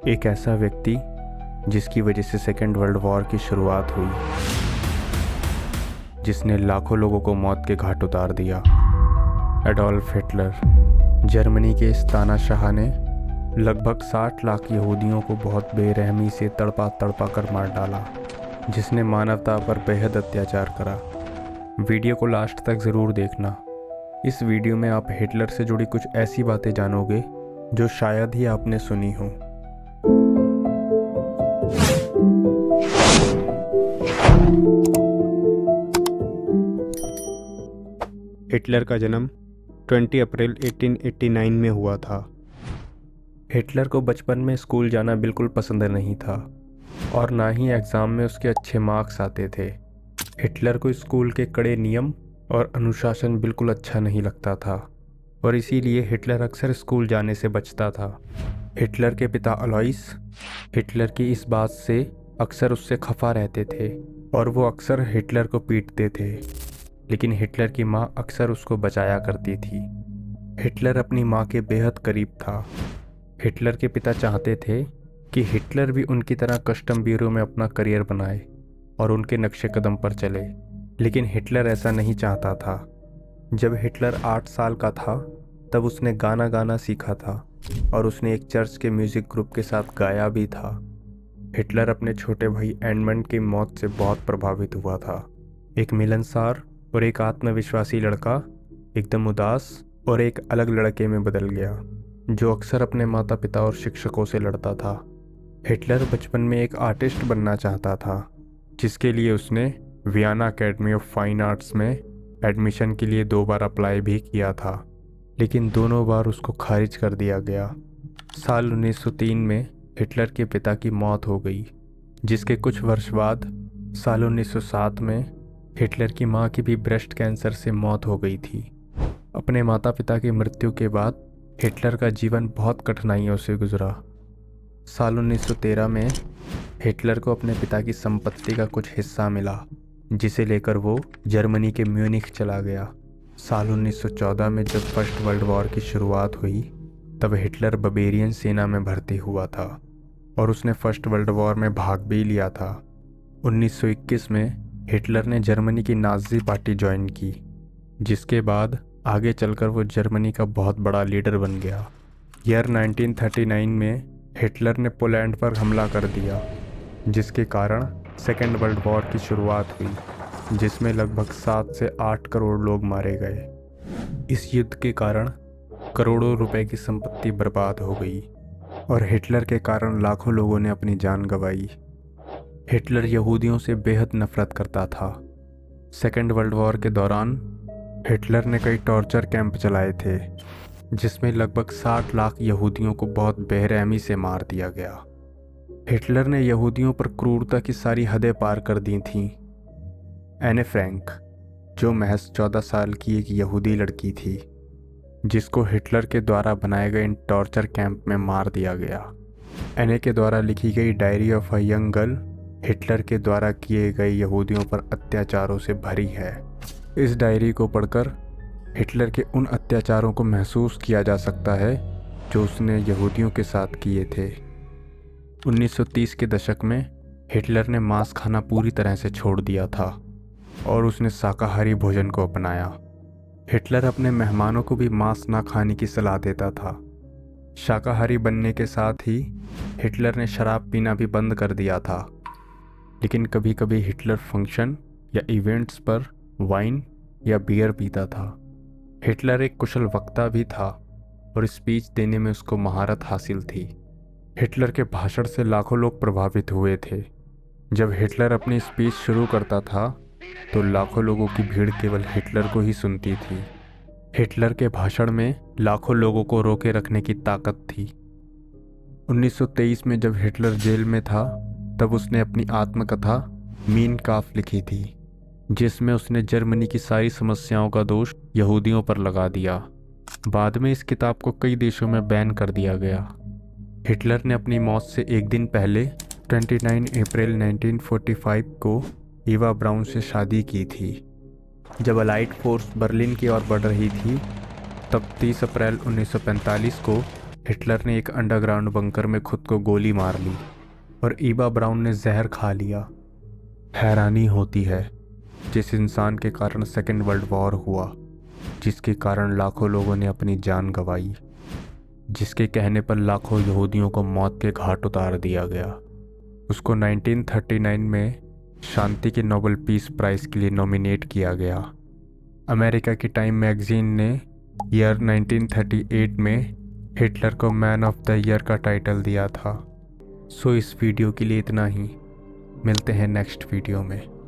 एक ऐसा व्यक्ति जिसकी वजह से सेकेंड वर्ल्ड वॉर की शुरुआत हुई, जिसने लाखों लोगों को मौत के घाट उतार दिया। Adolf Hitler. जर्मनी के इस तानाशाह ने लगभग 60 लाख यहूदियों को बहुत बेरहमी से तड़पा तड़पा कर मार डाला, जिसने मानवता पर बेहद अत्याचार करा। वीडियो को लास्ट तक ज़रूर देखना। इस वीडियो में आप हिटलर से जुड़ी कुछ ऐसी बातें जानोगे जो शायद ही आपने सुनी हो। हिटलर का जन्म 20 अप्रैल 1889 में हुआ था। हिटलर को बचपन में स्कूल जाना बिल्कुल पसंद नहीं था और ना ही एग्ज़ाम में उसके अच्छे मार्क्स आते थे। हिटलर को स्कूल के कड़े नियम और अनुशासन बिल्कुल अच्छा नहीं लगता था और इसीलिए हिटलर अक्सर स्कूल जाने से बचता था। हिटलर के पिता अलोइस हिटलर की इस बात से अक्सर उससे खफा रहते थे और वो अक्सर हिटलर को पीटते थे, लेकिन हिटलर की माँ अक्सर उसको बचाया करती थी। हिटलर अपनी माँ के बेहद करीब था। हिटलर के पिता चाहते थे कि हिटलर भी उनकी तरह कस्टम ब्यूरो में अपना करियर बनाए और उनके नक्शे कदम पर चले, लेकिन हिटलर ऐसा नहीं चाहता था। जब हिटलर 8 साल का था तब उसने गाना गाना सीखा था और उसने एक चर्च के म्यूज़िक ग्रुप के साथ गाया भी था। हिटलर अपने छोटे भाई एडमंड की मौत से बहुत प्रभावित हुआ था। एक मिलनसार और एक आत्मविश्वासी लड़का एकदम उदास और एक अलग लड़के में बदल गया, जो अक्सर अपने माता पिता और शिक्षकों से लड़ता था। हिटलर बचपन में एक आर्टिस्ट बनना चाहता था, जिसके लिए उसने Vienna academy of fine arts में एडमिशन के लिए 2 बार अप्लाई भी किया था, लेकिन दोनों बार उसको खारिज कर दिया गया। साल 1903 में हिटलर के पिता की मौत हो गई, जिसके कुछ वर्ष बाद साल 1907 में हिटलर की मां की भी ब्रेस्ट कैंसर से मौत हो गई थी। अपने माता पिता की मृत्यु के बाद हिटलर का जीवन बहुत कठिनाइयों से गुजरा। साल 1913 में हिटलर को अपने पिता की संपत्ति का कुछ हिस्सा मिला, जिसे लेकर वो जर्मनी के म्यूनिख चला गया। साल 1914 में जब फर्स्ट वर्ल्ड वॉर की शुरुआत हुई तब हिटलर बवेरियन सेना में भर्ती हुआ था और उसने फर्स्ट वर्ल्ड वॉर में भाग भी लिया था। 1921 में हिटलर ने जर्मनी की नाज़ी पार्टी ज्वाइन की, जिसके बाद आगे चलकर वो जर्मनी का बहुत बड़ा लीडर बन गया। ईयर 1939 में हिटलर ने पोलैंड पर हमला कर दिया, जिसके कारण सेकेंड वर्ल्ड वॉर की शुरुआत हुई, जिसमें लगभग 7 से 8 करोड़ लोग मारे गए। इस युद्ध के कारण करोड़ों रुपए की संपत्ति बर्बाद हो गई और हिटलर के कारण लाखों लोगों ने अपनी जान गंवाई। हिटलर यहूदियों से बेहद नफरत करता था। सेकेंड वर्ल्ड वॉर के दौरान हिटलर ने कई टॉर्चर कैंप चलाए थे, जिसमें लगभग 60 लाख यहूदियों को बहुत बेरहमी से मार दिया गया। हिटलर ने यहूदियों पर क्रूरता की सारी हदें पार कर दी थीं। एने फ्रैंक, जो महज 14 साल की एक यहूदी लड़की थी, जिसको हिटलर के द्वारा बनाए गए इन टॉर्चर कैंप में मार दिया गया। एने के द्वारा लिखी गई diary of a young girl Hitler के द्वारा किए गए यहूदियों पर अत्याचारों से भरी है। इस डायरी को पढ़कर हिटलर के उन अत्याचारों को महसूस किया जा सकता है जो उसने यहूदियों के साथ किए थे। 1930 के दशक में हिटलर ने मांस खाना पूरी तरह से छोड़ दिया था और उसने शाकाहारी भोजन को अपनाया। हिटलर अपने मेहमानों को भी मांस ना खाने की सलाह देता था। शाकाहारी बनने के साथ ही हिटलर ने शराब पीना भी बंद कर दिया था, लेकिन कभी कभी हिटलर फंक्शन या इवेंट्स पर वाइन या बियर पीता था। हिटलर एक कुशल वक्ता भी था और स्पीच देने में उसको महारत हासिल थी। हिटलर के भाषण से लाखों लोग प्रभावित हुए थे। जब हिटलर अपनी स्पीच शुरू करता था तो लाखों लोगों की भीड़ केवल हिटलर को ही सुनती थी। हिटलर के भाषण में लाखों लोगों को रोके रखने की ताकत थी। 1923 में जब हिटलर जेल में था तब उसने अपनी आत्मकथा मीन काफ लिखी थी, जिसमें उसने जर्मनी की सारी समस्याओं का दोष यहूदियों पर लगा दिया। बाद में इस किताब को कई देशों में बैन कर दिया गया। हिटलर ने अपनी मौत से एक दिन पहले 29 अप्रैल 1945 को ईवा ब्राउन से शादी की थी। जब अलाइड फोर्स बर्लिन की ओर बढ़ रही थी तब 30 अप्रैल 1945 को हिटलर ने एक अंडरग्राउंड बंकर में खुद को गोली मार ली और ईवा ब्राउन ने जहर खा लिया। हैरानी होती है, जिस इंसान के कारण सेकेंड वर्ल्ड वॉर हुआ, जिसके कारण लाखों लोगों ने अपनी जान गंवाई, जिसके कहने पर लाखों यहूदियों को मौत के घाट उतार दिया गया, उसको 1939 में शांति के नोबेल पीस प्राइज़ के लिए नॉमिनेट किया गया। अमेरिका की टाइम मैगजीन ने ईयर 1938 में हिटलर को मैन ऑफ द ईयर का टाइटल दिया था। सो इस वीडियो के लिए इतना ही। मिलते हैं नेक्स्ट वीडियो में।